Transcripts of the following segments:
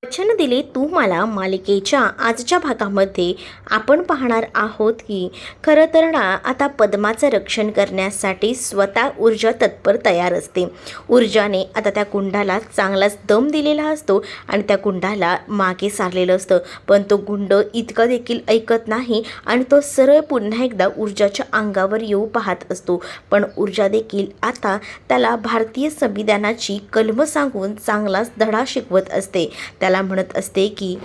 वचन दिले तू मला मालिकेच्या आजच्या भागामध्ये आपण पाहणार आहोत की खरं तर ना आता पद्माचं रक्षण करण्यासाठी स्वतः ऊर्जा तत्पर तयार असते। ऊर्जाने आता त्या गुंडाला चांगलाच दम दिलेला असतो आणि त्या गुंडाला मागे सारलेलं असतं, पण तो गुंड इतकं देखील ऐकत नाही आणि तो सरळ पुन्हा एकदा ऊर्जाच्या अंगावर येऊ पाहत असतो। पण ऊर्जा देखील आता त्याला भारतीय संविधानाची कलम सांगून चांगलाच धडा शिकवत असते। त्याला म्हणत असते की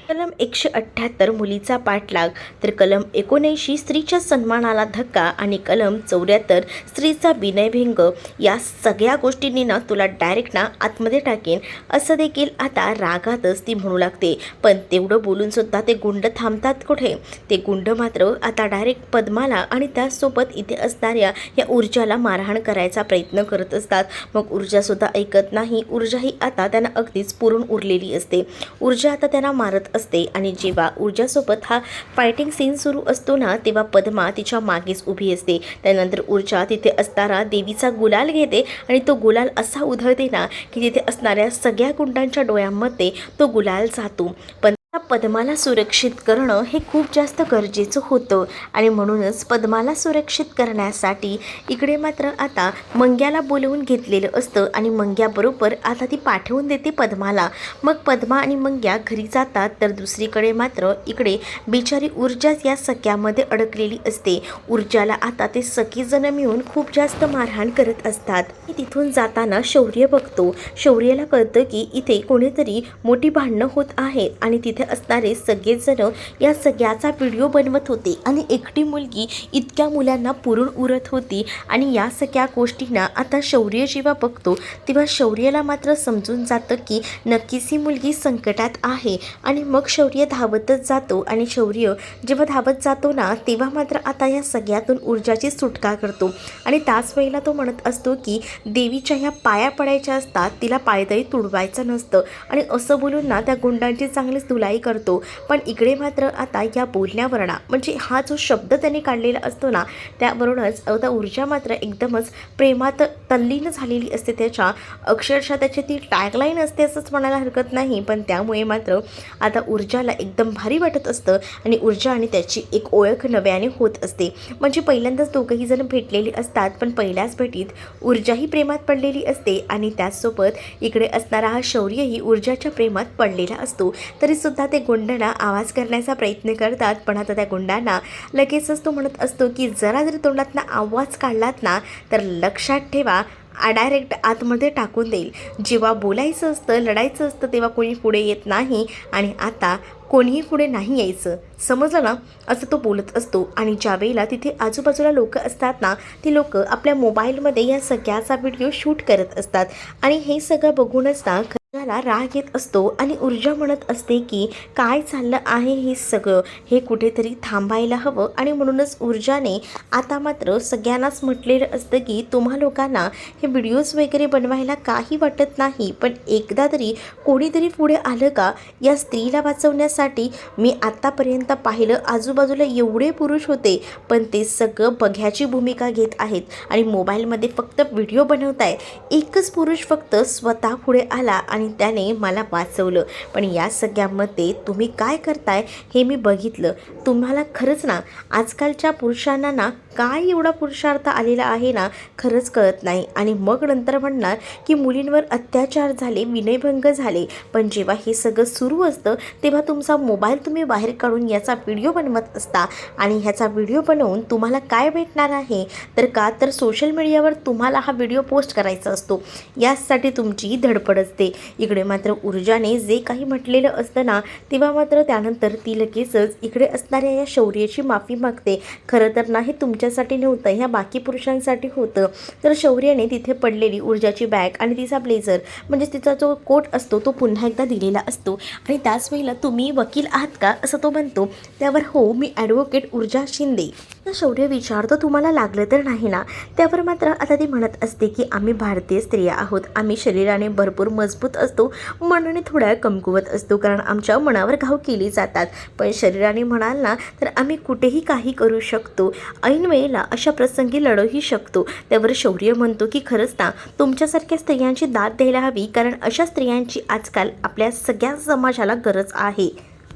कलम 178 मुलीचा पाठलाग, तर कलम 79 स्त्रीच्या सन्मानाला धक्का आणि कलम 74 स्त्रीचा विनयभंग, या सगळ्या गोष्टींनी ना तुला डायरेक्ट ना आतमध्ये टाकेन असं देखील आता रागातच ती म्हणू लागते। पण तेवढं बोलून सुद्धा ते गुंड थांबतात कुठे? ते गुंड मात्र आता डायरेक्ट पद्माला आणि त्यासोबत इथे असणाऱ्या या ऊर्जाला मारहाण करायचा प्रयत्न करत असतात। मग ऊर्जासुद्धा ऐकत नाही। ऊर्जा ही आता त्यांना अगदीच पुरून उरलेली असते। ऊर्जा आता त्यांना मारत असते आणि जेव्हा ऊर्जासोबत हा फायटिंग सीन सुरू असतो ना, तेव्हा पद्मा तिच्या मागेच उभी असते। त्यानंतर ऊर्जा तिथे असणारा देवीचा गुलाल घेते आणि तो गुलाल असा उधळते ना की तिथे असणाऱ्या सगळ्या गुंडांच्या डोळ्यांमध्ये तो गुलाल जातो। पण पद्माला सुरक्षित करणं हे खूप जास्त गरजेचं होतं आणि म्हणूनच पद्माला सुरक्षित करण्यासाठी इकडे मात्र आता मंग्याला बोलवून घेतलेलं असतं आणि मंग्याबरोबर आता ती पाठवून देते पद्माला। मग पद्मा आणि मंग्या घरी जातात, तर दुसरीकडे मात्र इकडे बिचारी ऊर्जाच या सख्यामध्ये अडकलेली असते। ऊर्जाला आता ते सगळेजण मिळून खूप जास्त मारहाण करत असतात। तिथून जाताना शौर्य बघतो। शौर्याला कळतं की इथे कोणीतरी मोठी भांडणं होत आहेत आणि तिथे असणारे सगळेजण या सगळ्याचा व्हिडिओ बनवत होते आणि एकटी मुलगी इतक्या मुलांना पुरून उरत होती। आणि या सगळ्या गोष्टींना आता शौर्य जेव्हा बघतो तेव्हा शौर्याला मात्र समजून जातं की नक्कीच ही मुलगी संकटात आहे। आणि मग शौर्य धावतच जातो आणि शौर्य जेव्हा धावत जातो ना तेव्हा मात्र आता या सगळ्यातून ऊर्जाची सुटका करतो आणि त्याच वेळेला तो म्हणत असतो की देवीच्या ह्या पाया पडायच्या असतात, तिला पायदळी तुडवायचं नसतं आणि असं बोलून ना त्या गुंडांची चांगलीच धुलाई करतो। पण इकडे मात्र आता या बोलण्यावर ना म्हणजे हा जो शब्द त्याने काढलेला असतो ना त्यावरूनच आता ऊर्जा मात्र एकदमच प्रेमात तल्लीन झालेली असते। त्याच्या अक्षरशः त्याची ती टॅगलाईन असते असंच म्हणायला हरकत नाही। पण त्यामुळे मात्र आता ऊर्जाला एकदम भारी वाटत असतं आणि ऊर्जा आणि त्याची एक ओळख नव्याने होत असते। म्हणजे पहिल्यांदाच दोघंही जण भेटलेली असतात, पण पहिल्याच भेटीत ऊर्जाही प्रेमात पडलेली असते आणि त्याचसोबत इकडे असणारा हा शौर्यही ऊर्जाच्या प्रेमात पडलेला असतो। तरी सुद्धा ते गुंडांना आवाज करण्याचा प्रयत्न करतात, पण आता त्या गुंडांना लगेचच तो म्हणत असतो की जरा जरी तोंडातनं आवाज काढलात ना तर लक्षात ठेवा डायरेक्ट आतमध्ये टाकून देईल। जेव्हा बोलायचं असतं, लढायचं असतं तेव्हा कोणी पुढे येत नाही आणि आता कोणीही पुढे नाही यायचं, समजलं ना, असं तो बोलत असतो। आणि ज्या वेळेला तिथे आजूबाजूला लोक असतात ना ती लोक आपल्या मोबाईलमध्ये या सगळ्याचा व्हिडिओ शूट करत असतात आणि हे सगळं बघूनच ना ऊर्जाला राग येत असतो आणि ऊर्जा म्हणत असते की काय चाललं आहे हे सगळं, हे कुठेतरी थांबायला हवं। आणि म्हणूनच ऊर्जाने आता मात्र सगळ्यांनाच म्हटलेलं असतं की तुम्हा लोकांना हे व्हिडिओज वगैरे बनवायला काही वाटत नाही, पण एकदा तरी कोणीतरी पुढे आलं का या स्त्रीला वाचवण्यासाठी? मी आत्तापर्यंत पाहिलं आजूबाजूला एवढे पुरुष होते, पण ते सगळं बघ्याची भूमिका घेत आहेत आणि मोबाईलमध्ये फक्त व्हिडिओ बनवत आहे। एकच पुरुष फक्त स्वतः पुढे आला आणि त्याने मला वाचवलं। पण या सगळ्यामध्ये तुम्ही काय करताय हे मी बघितलं। तुम्हाला खरंच ना आजकालच्या पुरुषांना ना काय एवढा पुरुषार्थ आलेला आहे ना खरंच कळत नाही। आणि मग नंतर म्हणणार की मुलींवर अत्याचार झाले, विनयभंग झाले, पण जेव्हा हे सगळं सुरू असतं तेव्हा तुमचा मोबाईल तुम्ही बाहेर काढून याचा व्हिडिओ बनवत असता आणि ह्याचा व्हिडिओ बनवून तुम्हाला काय भेटणार आहे तर सोशल मीडियावर तुम्हाला हा व्हिडिओ पोस्ट करायचा असतो, यासाठी तुमची धडपड असते। इकडे मात्र ऊर्जाने जे काही म्हटलेलं असतं ना तेव्हा मात्र त्यानंतर ती लगेचच इकडे असणाऱ्या या शौर्याची माफी मागते। खरं तर ना हे तुमच्यासाठी नव्हतं, ह्या बाकी पुरुषांसाठी होतं। तर शौर्याने तिथे पडलेली ऊर्जाची बॅग आणि तिचा ब्लेझर म्हणजे तिचा जो कोट असतो तो पुन्हा एकदा दिलेला असतो आणि त्याच वेळेला तुम्ही वकील आहात का असं तो म्हणतो। त्यावर हो, मी ॲडव्होकेट ऊर्जा शिंदे तर शौर्य विचारतो तुम्हाला लागलं तर नाही ना. त्यावर मात्र आता ती म्हणत असते की आम्ही भारतीय स्त्रिया आहोत, आम्ही शरीराने भरपूर मजबूत असतो, मनाने थोड्या कमकुवत असतो, कारण आमच्या मनावर घाव केली जातात, पण शरीराने म्हणाल ना तर आम्ही कुठेही काही करू शकतो, ऐन वेळेला अशा प्रसंगी लढूही शकतो. त्यावर शौर्य म्हणतो की खरंच ना तुमच्यासारख्या स्त्रियांची दाद द्यायला हवी, कारण अशा स्त्रियांची आजकाल आपल्या सगळ्या समाजाला गरज आहे.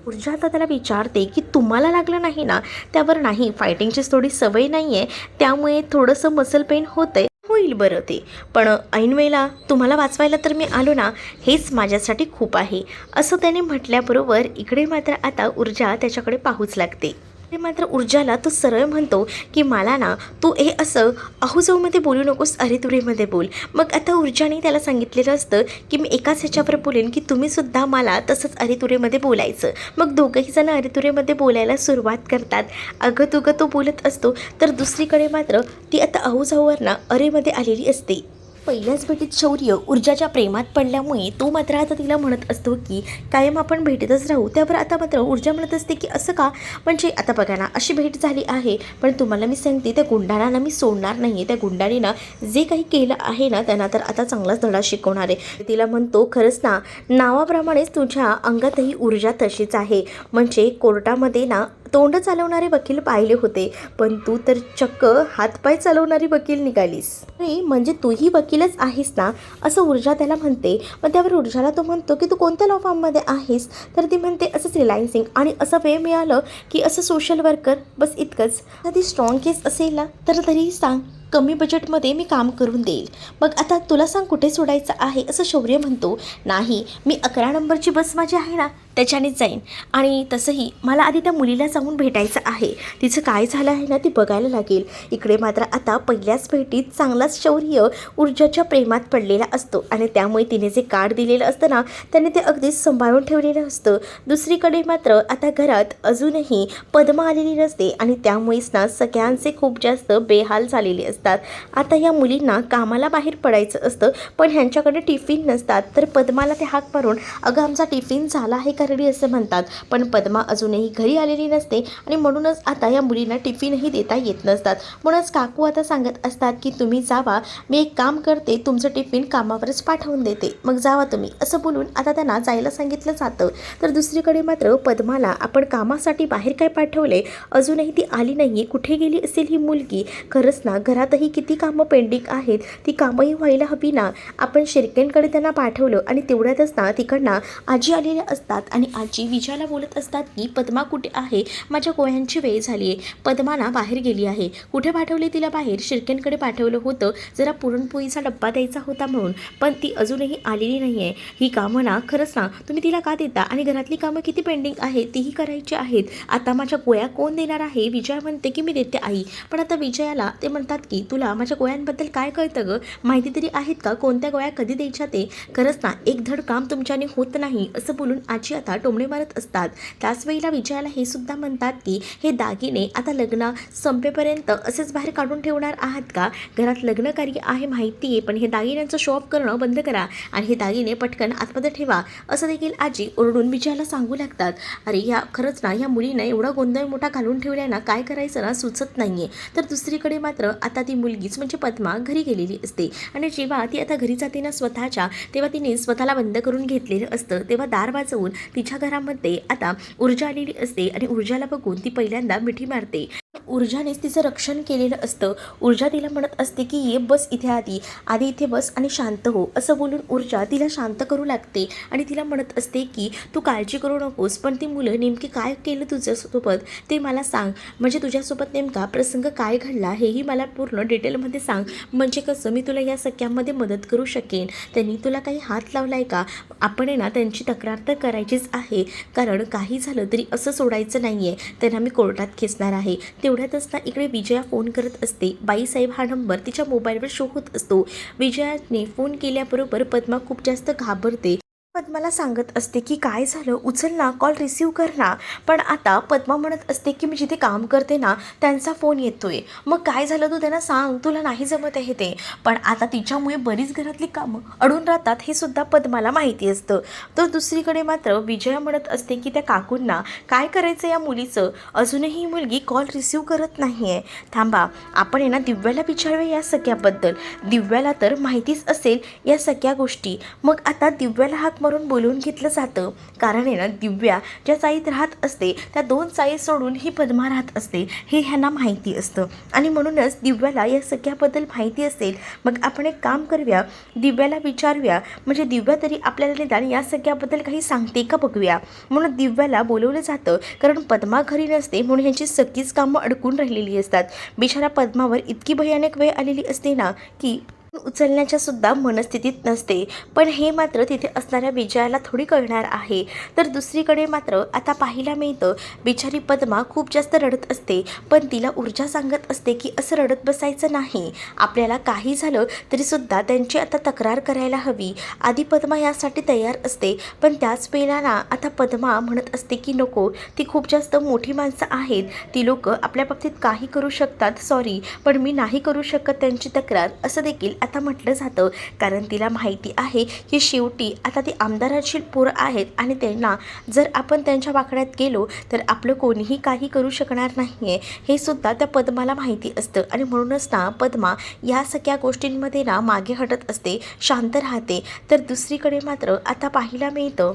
ऊर्जा आता त्याला विचारते की तुम्हाला लागलं नाही ना. त्यावर नाही, फायटिंगची थोडी सवय नाही आहे, त्यामुळे थोडंसं मसल पेन होतंय, होईल बरं ते, पण ऐन वेळेला तुम्हाला वाचवायला तर मी आलो ना, हेच माझ्यासाठी खूप आहे, असं त्याने म्हटल्याबरोबर इकडे मात्र आता ऊर्जा त्याच्याकडे पाहूच लागते. ते मात्र ऊर्जाला तो सरळ म्हणतो की मला ना तू हे असं अहूजाऊमध्ये बोलू नकोस, अरेतुरेमध्ये बोल. मग आता ऊर्जाने त्याला सांगितलेलं असतं की मी एकाच ह्याच्यावर बोलेन की तुम्हीसुद्धा मला तसंच अरेतुरेमध्ये बोलायचं. मग दोघंही जण अरेतुरेमध्ये बोलायला सुरुवात करतात. अगं तुगं तो बोलत असतो, तर दुसरीकडे मात्र ती आता अहूजाऊवर ना अरेमध्ये आलेली असते. पहिल्याच भेटीत शौर्य ऊर्जाच्या प्रेमात पडल्यामुळे तो मात्र आता तिला म्हणत असतो की कायम आपण भेटतच राहू. त्यावर आता मात्र ऊर्जा म्हणत असते की असं का, म्हणजे आता बघा ना अशी भेट झाली आहे, पण तुम्हाला मी सांगते त्या गुंडांना ना मी सोडणार नाही आहे. त्या गुंडाने ना जे काही केलं आहे ना त्यांना तर आता चांगलाच धडा शिकवणार आहे. तिला म्हणतो खरंच ना नावाप्रमाणेच तुझ्या अंगातही ऊर्जा तशीच आहे, म्हणजे कोर्टामध्ये ना तोंड चालवणारे वकील पाहिले होते, पण तू तर चक्क हातपाय चालवणारी वकील निघालीस. अरे म्हणजे तूही वकीलच आहेस ना, असं ऊर्जा त्याला म्हणते. मग त्यावर ऊर्जाला तो म्हणतो की तू कोणत्या लॉ फॉर्ममध्ये आहेस, तर ती म्हणते असंच रिलायन्सिंग, आणि असं वेळ मिळालं की असं सोशल वर्कर, बस इतकंच. कधी स्ट्रॉंग केस असेल ना तर तरी सांग, कमी बजेटमध्ये मी काम करून देईल. मग आता तुला सांग कुठे सोडायचं आहे, असं शौर्य म्हणतो. नाही, मी 11 नंबरची बस माझी आहे ना त्याच्यानेच जाईन, आणि तसंही मला आधी त्या मुलीला जाऊन भेटायचं आहे, तिचं काय झालं आहे ना ती बघायला लागेल. इकडे मात्र आता पहिल्याच भेटीत चांगलाच शौर्य ऊर्जाच्या प्रेमात पडलेला असतो, आणि त्यामुळे तिने जे कार्ड दिलेलं असतं ना त्याने ते अगदीच सांभाळून ठेवलेलं असतं. दुसरीकडे मात्र आता घरात अजूनही पद्मा आलेली नसते, आणि त्यामुळेच ना सगळ्यांचे खूप जास्त बेहाल झालेले असतात. आता या मुलींना कामाला बाहेर पडायचं असतं, पण ह्यांच्याकडे टिफिन नसतात, तर पद्माला ते हाक मारून अगं आमचा टिफिन झाला आहे का रेडी असं म्हणतात, पण पद्मा अजूनही घरी आलेली नसते, आणि म्हणूनच आता या मुलींना टिफिनही देता येत नसतात. म्हणूनच काकू आता सांगत असतात की तुम्ही जावा, मी एक काम करते, तुमचं टिफिन कामावरच पाठवून देते, मग जावा तुम्ही, असं बोलून आता त्यांना जायला सांगितलं जातं. तर दुसरीकडे मात्र पद्माला आपण कामासाठी बाहेर काय पाठवले, अजूनही ती आली नाही, कुठे गेली असेल ही मुलगी. खरंच ना घरातही किती कामं पेंडिंग आहेत, ती कामंही व्हायला हवी ना. आपण शिर्केंकडे त्यांना पाठवलं, आणि तेवढ्यातच ना तिकडनं आजी आलेल्या असतात, आणि आजी विजयाला बोलत असतात की पद्मा कुठे आहे, माझ्या गोळ्यांची वेळ झाली आहे, पद्मा ना बाहेर गेली आहे. कुठे पाठवले तिला, बाहेर शिर्केंकडे पाठवलं होतं, जरा पुरणपोळीचा डब्बा द्यायचा होता म्हणून, पण ती अजूनही आलेली नाही आहे. ही कामं ना खरंच ना तुम्ही तिला का देता, आणि घरातली कामं किती पेंडिंग आहेत तीही करायची आहेत. आता माझ्या गोळ्या कोण देणार आहे, विजया म्हणते की मी देते आई. पण आता विजयाला ते म्हणतात की तुला माझ्या गोळ्यांबद्दल काय कळतं गं, माहिती तरी आहेत का, कोणत्या गोळ्या कधी द्यायच्या ते. खरंच ना एक धड काम तुमच्याने होत नाही, असं बोलून आजी आता टोमणे मारत असतात. त्याच वेळेला विजयाला हे सुद्धा म्हणतात की हे दागिने आता लग्न संपेपर्यंत असेच बाहेर काढून ठेवणार आहात का, घरात लग्नकार्य आहे माहिती आहे, पण हे दागिन्यांचं शॉप करणं बंद करा, आणि हे दागिने पटकन आतमध्ये ठेवा, असं देखील आजी ओरडून विजयाला सांगू लागतात. अरे या खरंच ना ह्या मुलीनं एवढा गोंधळ मोठा घालून ठेवला ना, काय करायचं ना सुचत नाही आहे. तर दुसरीकडे मात्र आता ती मुलगीच म्हणजे पद्मा घरी गेलेली असते, आणि जेव्हा ती आता घरी जाते ना स्वतःच्या, तेव्हा तिने स्वतःला बंद करून घेतलेलं असतं. तेव्हा दार वाजवून तिच्या घरामध्ये आता ऊर्जा आलेली असते, आणि ऊर्जाला बघून ती पहिल्यांदा मिठी मारते. ऊर्जानेच तिचं रक्षण केलेलं असतं. ऊर्जा तिला म्हणत असते की ये बस इथे आधी इथे बस आणि शांत हो, असं बोलून ऊर्जा तिला शांत करू लागते, आणि तिला म्हणत असते की तू काळजी करू नकोस, पण ती मुलं नेमकी काय केलं तुझ्यासोबत ते मला सांग, म्हणजे तुझ्यासोबत नेमका प्रसंग काय घडला हेही मला पूर्ण डिटेलमध्ये सांग, म्हणजे कसं मी तुला या सगळ्यामध्ये मदत करू शकेन. त्यांनी तुला काही हात लावला आहे का, आपण आहे ना त्यांची तक्रार तर करायचीच आहे, कारण काही झालं तरी असं सोडायचं नाही आहे, त्यांना मी कोर्टात खेचणार आहे. तेवढ्यातच ना इकडे विजया फोन करत असते. बाईसाहेब हा नंबर तिच्या मोबाईलवर शो होत असतो. विजयाने फोन केल्याबरोबर पद्मा खूप जास्त घाबरते. पद्माला सांगत असते की काय झालं, उचल ना, कॉल रिसीव कर ना. पण आता पद्मा म्हणत असते की मी जिथे काम करते ना त्यांचा फोन येतोय. मग काय झालं तू त्यांना सांग, तुला नाही जमत आहे ते. पण आता तिच्यामुळे बरीच घरातली कामं अडून राहतात हे सुद्धा पद्माला माहिती असतं. तर दुसरीकडे मात्र विजया म्हणत असते की त्या काकूंना काय करायचं या मुलीचं, अजूनही ही मुलगी कॉल रिसीव करत नाही आहे. थांबा, आपण आहे ना दिव्याला विचारूया या सगळ्याबद्दल. दिव्याला तर माहितीच असेल या सगळ्या गोष्टी. मग आता दिव्याला हाक मारून बोलवून घेतलं जातं. कारण आहे ना दिव्या ज्या चाळीत राहत असते त्या 2 चाळी सोडून ही पद्मा राहत असते हे ह्यांना माहिती असतं. आणि म्हणूनच दिव्याला या सगळ्याबद्दल माहिती असेल. मग आपण एक काम करूया, दिव्याला विचारूया, म्हणजे दिव्या तरी आपल्याला निदान या सगळ्याबद्दल काही सांगते का बघूया. म्हणून दिव्याला बोलवलं जातं. कारण पद्मा घरी नसते म्हणून ह्यांची सगळीच कामं अडकून राहिलेली असतात. बिचारा पद्मावर इतकी भयानक वेळ आलेली असते ना की उचलण्याच्या सुद्धा मनस्थितीत नसते. पण हे मात्र तिथे असणाऱ्या विजयाला थोडी कळणार आहे. तर दुसरीकडे मात्र आता पाहायला मिळतं, बिचारी पद्मा खूप जास्त रडत असते. पण तिला ऊर्जा सांगत असते की असं रडत बसायचं नाही, आपल्याला काही झालं तरीसुद्धा त्यांची आता तक्रार करायला हवी. आधी पद्मा यासाठी तयार असते. पण त्याच वेळेला ना आता पद्मा म्हणत असते की नको, ती खूप जास्त मोठी माणसं आहेत, ती लोक आपल्या बाबतीत काही करू शकतात, सॉरी पण मी नाही करू शकत त्यांची तक्रार, असं देखील आता म्हटलं जातं. कारण तिला माहिती आहे की शेवटी आता ती आमदाराची पोरं आहेत आणि त्यांना जर आपण त्यांच्या वाकड्यात गेलो तर आपलं कोणीही काही करू शकणार नाही आहे, हे सुद्धा त्या पद्माला माहिती असतं. आणि म्हणूनच ना पद्मा या सगळ्या गोष्टींमध्ये ना मागे हटत असते, शांत राहते. तर दुसरीकडे मात्र आता पाहायला मिळतं,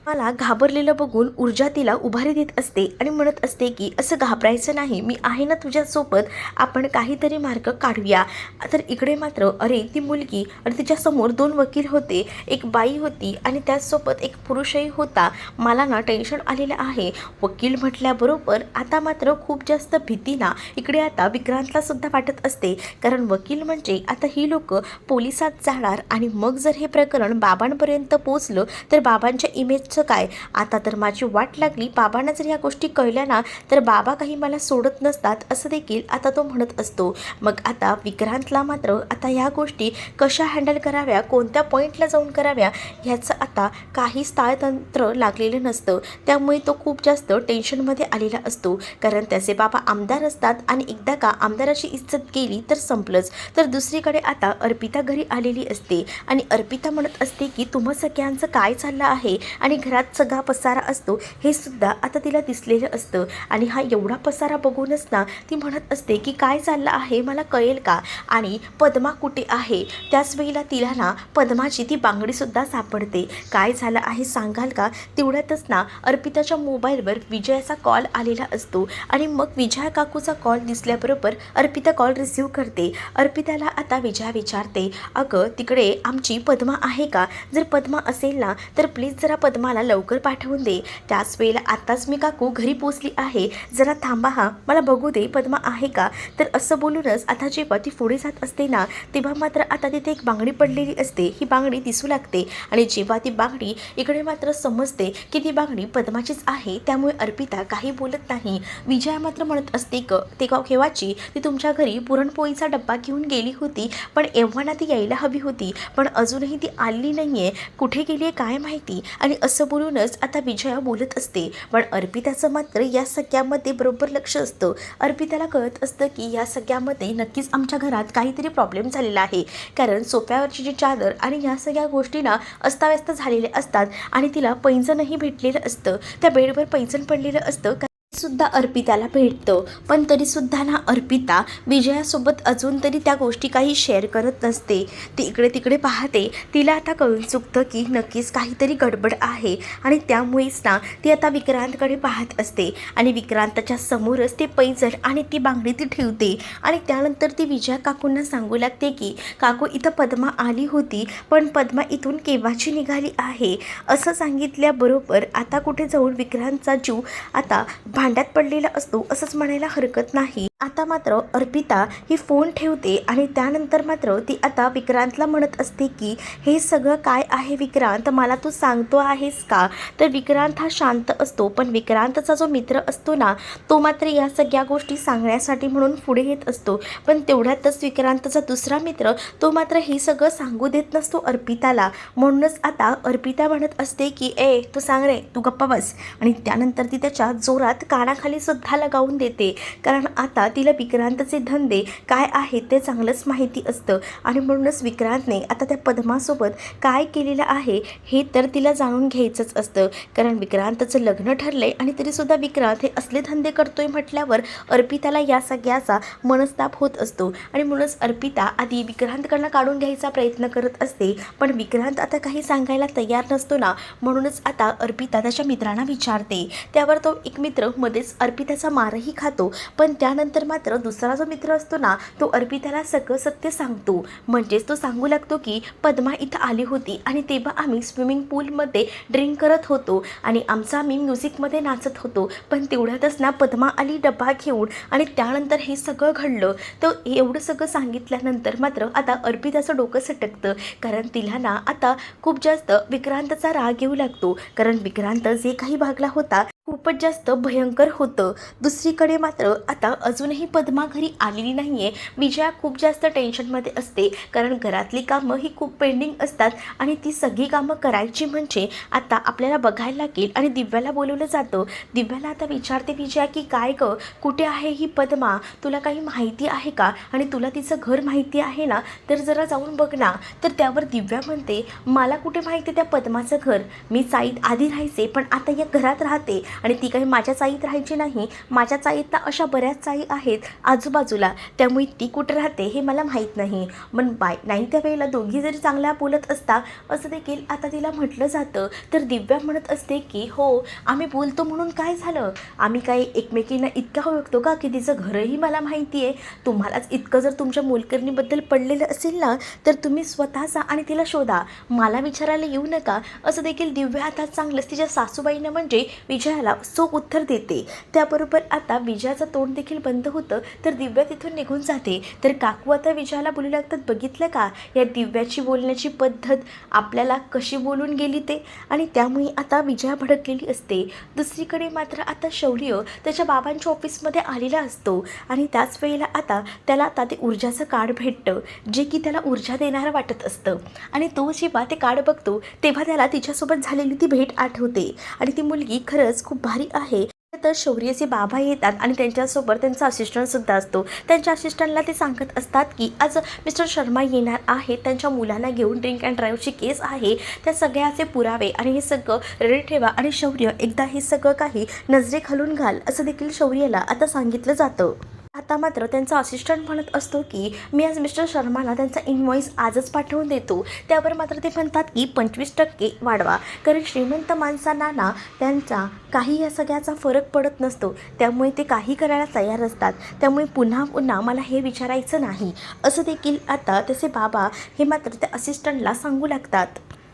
मला घाबरलेलं बघून ऊर्जा तिला उभारी देत असते आणि म्हणत असते की असं घाबरायचं नाही, मी आहे ना तुझ्यासोबत, आपण काहीतरी मार्ग काढूया. तर इकडे मात्र अरे ती मुलगी आणि तिच्यासमोर 2 वकील होते, एक बाई होती आणि त्याचसोबत एक पुरुषही होता. मला ना टेन्शन आलेलं आहे. वकील म्हटल्याबरोबर आता मात्र खूप जास्त भीती ना इकडे आता विक्रांतला सुद्धा वाटत असते. कारण वकील म्हणजे आता ही लोक पोलिसात जाणार आणि मग जर हे प्रकरण बाबांपर्यंत पोचलं तर बाबांच्या इमेजचं काय. आता तर माझी वाट लागली, बाबांना जर या गोष्टी कळल्या ना तर बाबा काही मला सोडत नसतात, असं देखील आता तो म्हणत असतो. मग आता विक्रांतला मात्र आता या गोष्टी कशा हँडल कराव्या, कोणत्या पॉईंटला जाऊन कराव्या ह्याचं आता काही ताळतंत्र लागलेलं नसतं. त्यामुळे तो खूप जास्त टेन्शनमध्ये आलेला असतो. कारण त्याचे बाबा आमदार असतात आणि एकदा का आमदाराची इज्जत गेली तर संपलंच. तर दुसरीकडे आता अर्पिता घरी आलेली असते आणि अर्पिता म्हणत असते की तुम्हा सगळ्यांचं काय चाललं आहे आणि घरात सगळा पसारा असतो हे सुद्धा आता तिला दिसलेलं असतं. आणि हा एवढा पसारा बघूनच ना ती म्हणत असते की काय चाललं आहे मला कळेल का, आणि पद्मा कुठे आहे. त्याच वेळेला तिला ना पद्माची ती बांगडीसुद्धा सापडते. काय झालं आहे सांगाल का. तेवढ्यातच ना अर्पिताच्या मोबाईलवर विजयाचा कॉल आलेला असतो आणि मग विजया काकूचा कॉल दिसल्याबरोबर अर्पिता कॉल रिसीव करते. अर्पिताला आता विजया विचारते, अगं तिकडे आमची पद्मा आहे का, जर पद्मा असेल ना तर प्लीज जरा पद्माला लवकर पाठवून दे. त्याच वेळेला आत्ताच मी काकू घरी पोचली आहे, जरा थांबा हा, मला बघू दे पद्मा आहे का. तर असं बोलूनच आता जेव्हा ती पुढे जात असते ना तेव्हा मात्र आता तिथे एक बांगडी पडलेली असते. ही बांगडी दिसू लागते आणि जेव्हा ती बांगडी इकडे मात्र समजते की ती बांगडी पद्माचीच आहे, त्यामुळे अर्पिता काही बोलत नाही. विजया मात्र म्हणत असते ते केव्हाची ती तुमच्या घरी पुरणपोळीचा डब्बा घेऊन गेली होती, पण एव्हाना ती यायला हवी होती, पण अजूनही ती आली नाही आहे, कुठे गेली आहे काय माहिती. आणि असं बोलूनच आता विजया बोलत असते. पण अर्पिताचं मात्र या सगळ्यामध्ये बरोबर लक्ष असतं. अर्पिताला कळत असतं की या सगळ्यामध्ये नक्कीच आमच्या घरात काहीतरी प्रॉब्लेम झालेला आहे. कारण सोफ्यावरची जी चादर आणि या सगळ्या गोष्टी ना अस्ताव्यस्त झालेल्या असतात आणि तिला पैंजणही भेटलेलं असतं, त्या बेडवर पैंजण पडलेलं असतं सुद्धा अर्पिताला भेटतं. पण तरीसुद्धा ना अर्पिता विजयासोबत अजून तरी त्या गोष्टी काही शेअर करत नसते. ती इकडे तिकडे पाहते. तिला आता कळून चुकतं की नक्कीच काहीतरी गडबड आहे आणि त्यामुळेच ना ती आता विक्रांतकडे पाहत असते आणि विक्रांताच्या समोरच ते पैंजण आणि ती बांगडी ती ठेवते. आणि त्यानंतर ती विजया काकूंना सांगू लागते की काकू इथं पद्मा आली होती, पण पद्मा इथून केव्हाची निघाली आहे. असं सांगितल्याबरोबर आता कुठे जाऊन विक्रांतचा जीव आता भांड्यात पडलेला असतो असंच म्हणायला हरकत नाही. आता मात्र अर्पिता ही फोन ठेवते आणि त्यानंतर मात्र ती आता विक्रांतला म्हणत असते की हे सगळं काय आहे विक्रांत, मला तू सांगतो आहेस का? तर विक्रांत हा शांत असतो, पण विक्रांतचा जो मित्र असतो ना, तो मात्र या सगळ्या गोष्टी सांगण्यासाठी म्हणून पुढे येत असतो. पण तेवढ्यातच विक्रांतचा दुसरा मित्र तो मात्र हे सगळं सांगू देत नसतो अर्पिताला. म्हणूनच आता अर्पिता म्हणत असते की तू सांग रे, तू गप्पा बस. आणि त्यानंतर ती त्याच्या जोरात कानाखाली सुद्धा लगावून देते, कारण आता तिला विक्रांतचे धंदे काय आहेत ते चांगलंच माहिती असतं. आणि म्हणूनच विक्रांतने आता त्या पद्मासोबत काय केलेलं आहे हे तर तिला जाणून घ्यायचंच असतं, कारण विक्रांतचं लग्न ठरलंय आणि तरीसुद्धा विक्रांत हे असले धंदे करतोय म्हटल्यावर अर्पिताला या सगळ्याचा मनस्ताप होत असतो. आणि म्हणूनच अर्पिता आधी विक्रांतकडनं काढून घ्यायचा प्रयत्न करत असते, पण विक्रांत आता काही सांगायला तयार नसतो ना. म्हणूनच आता अर्पिता त्याच्या मित्रांना विचारते, त्यावर तो एक मित्र मध्येच अर्पिताचा मारही खातो. पण त्यानंतर मात्र दुसरा जो मित्र असतो ना, तो अर्पिताला सगळं सत्य सांगतो. म्हणजेच तो सांगू लागतो की पद्मा इथं आली होती आणि तेव्हा आम्ही स्विमिंग पूलमध्ये ड्रिंक करत होतो आणि आम्ही म्युझिकमध्ये नाचत होतो. पण तेवढ्यातच ना पद्मा आली डबा घेऊन आणि त्यानंतर हे सगळं घडलं. तर एवढं सगळं सांगितल्यानंतर मात्र आता अर्पिताचं डोकं सटकतं, कारण तिला ना आता खूप जास्त विक्रांतचा राग येऊ लागतो, कारण विक्रांत जे काही वागला होता खूपच जास्त भयंकर होतं. दुसरीकडे मात्र आता अजूनही पद्मा घरी आलेली नाही आहे. विजया खूप जास्त टेन्शनमध्ये असते, कारण घरातली कामं ही खूप पेंडिंग असतात आणि ती सगळी कामं करायची म्हणजे आता आपल्याला बघायला लागेल. आणि दिव्याला बोलवलं जातं. दिव्याला आता विचारते विजया की काय गं, कुठे आहे ही पद्मा, तुला काही माहिती आहे का? आणि तुला तिचं घर माहिती आहे ना, तर जरा जाऊन बघ ना. तर त्यावर दिव्या म्हणते, मला कुठे माहिती त्या पद्माचं घर, मी चाईत आधी राहायचे पण आता या घरात राहते आणि ती काही माझ्या चाईत राहायची नाही. माझ्या चाईत ना अशा बऱ्याच चाई आहेत आजूबाजूला, त्यामुळे ती कुठं राहते हे मला माहीत नाही. पण नाही त्या वेळेला दोघी जरी चांगल्या बोलत असता असं देखील आता तिला म्हटलं जातं. तर दिव्या म्हणत असते की हो, आम्ही बोलतो म्हणून काय झालं, आम्ही काय एकमेकींना इतका ओळखतो का की तिचं घरही मला माहिती आहे. तुम्हालाच इतकं जर तुमच्या मोलकरणीबद्दल पडलेलं असेल ना, तर तुम्ही स्वतः जा आणि तिला शोधा, मला विचारायला येऊ नका. असं देखील दिव्या आता चांगलंच तिच्या सासूबाईनं म्हणजे विजयाला चोख उत्तर देते. त्याबरोबर आता विजयाचं तोंड देखील बंद होतं. तर दिव्या तिथून निघून जाते. तर काकू आता विजयाला बोलू लागतात, बघितलं का या दिव्याची बोलण्याची पद्धत, आपल्याला कशी बोलून गेली ते. आणि त्यामुळे आता विजया भडकलेली असते. दुसरीकडे मात्र आता शौर्य त्याच्या बाबांच्या ऑफिसमध्ये आलेला असतो आणि त्याच वेळेला आता त्याला आता ते ऊर्जाचं कार्ड भेटतं, जे की त्याला ऊर्जा देणारं वाटत असतं. आणि तो जेव्हा ते कार्ड बघतो तेव्हा त्याला तिच्यासोबत झालेली ती भेट आठवते आणि ती मुलगी खरंच खूप भारी आहे. तर शौर्यचे बाबा येतात आणि त्यांच्यासोबत त्यांचा असिस्टंटसुद्धा असतो. त्यांच्या असिस्टंटला ते सांगत असतात की आज मिस्टर शर्मा येणार आहेत, त्यांच्या मुलांना घेऊन ड्रिंक अँड ड्राईव्हची केस आहे, त्या सगळ्याचे पुरावे आणि हे सगळं रेडी ठेवा आणि शौर्य एकदा हे सगळं काही नजरेखालून घाल, असं देखील शौर्याला आता सांगितलं जातं. आता मात्र त्यांचा असिस्टंट म्हणत असतो की मी आज मिस्टर शर्माला त्यांचा इनव्हॉइस आजच पाठवून देतो. त्यावर मात्र ते म्हणतात की 25% वाढवा, कारण श्रीमंत माणसांना ना त्यांचा काही या सगळ्याचा फरक पडत नसतो, त्यामुळे ते काही करायला तयार असतात. त्यामुळे पुन्हा पुन्हा मला हे विचारायचं नाही, असं देखील आता त्याचे बाबा हे मात्र त्या असिस्टंटला सांगू लागतात.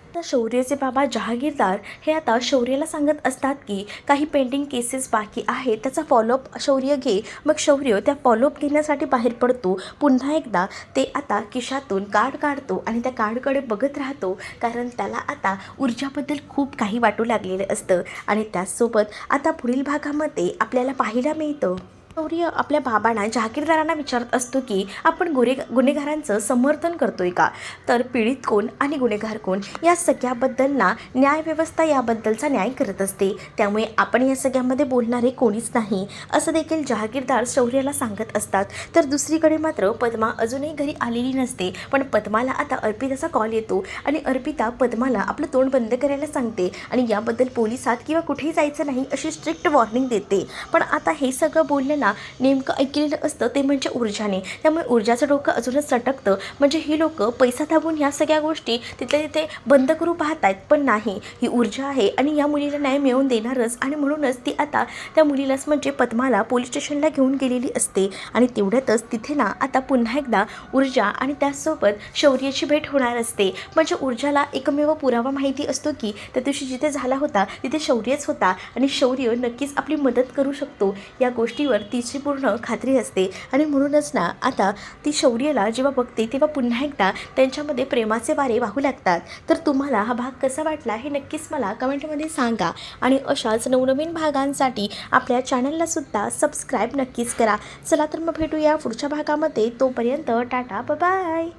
आता शौर्याचे बाबा जहागीरदार हे आता शौर्याला सांगत असतात की काही पेंडिंग केसेस बाकी आहेत, त्याचा फॉलोअप शौर्य घे. मग शौर्य त्या फॉलोअप घेण्यासाठी बाहेर पडतो. पुन्हा एकदा ते आता खिशातून कार्ड काढतो आणि त्या कार्डकडे बघत राहतो, कारण त्याला आता ऊर्जाबद्दल खूप काही वाटू लागलेलं असतं. आणि त्याचसोबत आता पुढील भागामध्ये आपल्याला पाहायला मिळतं, शौर्य आपल्या बाबांना जहागीरदारांना विचारत असतो की आपण गुन्हेगारांचं समर्थन करतोय का, तर पीडित कोण आणि गुन्हेगार कोण या सगळ्याबद्दल ना न्यायव्यवस्था याबद्दलचा न्याय करत असते, त्यामुळे आपण या सगळ्यामध्ये बोलणारे कोणीच नाही, असं देखील जहागीरदार शौर्याला सांगत असतात. तर दुसरीकडे मात्र पद्मा अजूनही घरी आलेली नसते, पण पद्माला आता अर्पिताचा कॉल येतो आणि अर्पिता पद्माला आपलं तोंड बंद करायला सांगते आणि याबद्दल पोलिसात किंवा कुठेही जायचं नाही अशी स्ट्रिक्ट वॉर्निंग देते. पण आता हे सगळं बोललं नेमकं ऐकलेलं असतं ते म्हणजे ऊर्जाने, त्यामुळे ऊर्जाचं डोकं अजूनच सटकतं. म्हणजे ही लोक पैसा दाबून ह्या सगळ्या गोष्टी तिथल्या तिथे बंद करू पाहत आहेत, पण नाही, ही ऊर्जा आहे आणि या मुलीला न्याय मिळवून देणारच. आणि म्हणूनच ती आता त्या मुलीलाच म्हणजे पद्माला पोलीस स्टेशनला घेऊन गेलेली असते. आणि तेवढ्यातच तिथे ना आता पुन्हा एकदा ऊर्जा आणि त्याचसोबत शौर्याची भेट होणार असते. म्हणजे ऊर्जाला एकमेव पुरावा माहिती असतो की त्या दिवशी जिथे झाला होता तिथे शौर्यच होता आणि शौर्य नक्कीच आपली मदत करू शकतो. या गोष्टीवर तिची पूर्ण खात्री असते आणि म्हणूनच ना आता ती शौर्यला जेव्हा बघते तेव्हा पुन्हा एकदा त्यांच्यामध्ये प्रेमाचे वारे वाहू लागतात. तर तुम्हाला हा भाग कसा वाटला हे नक्कीच मला कमेंटमध्ये सांगा आणि अशाच नवनवीन भागांसाठी आपल्या चॅनललासुद्धा सबस्क्राईब नक्कीच करा. चला तर मग भेटूया पुढच्या भागामध्ये. तोपर्यंत टाटा बाय.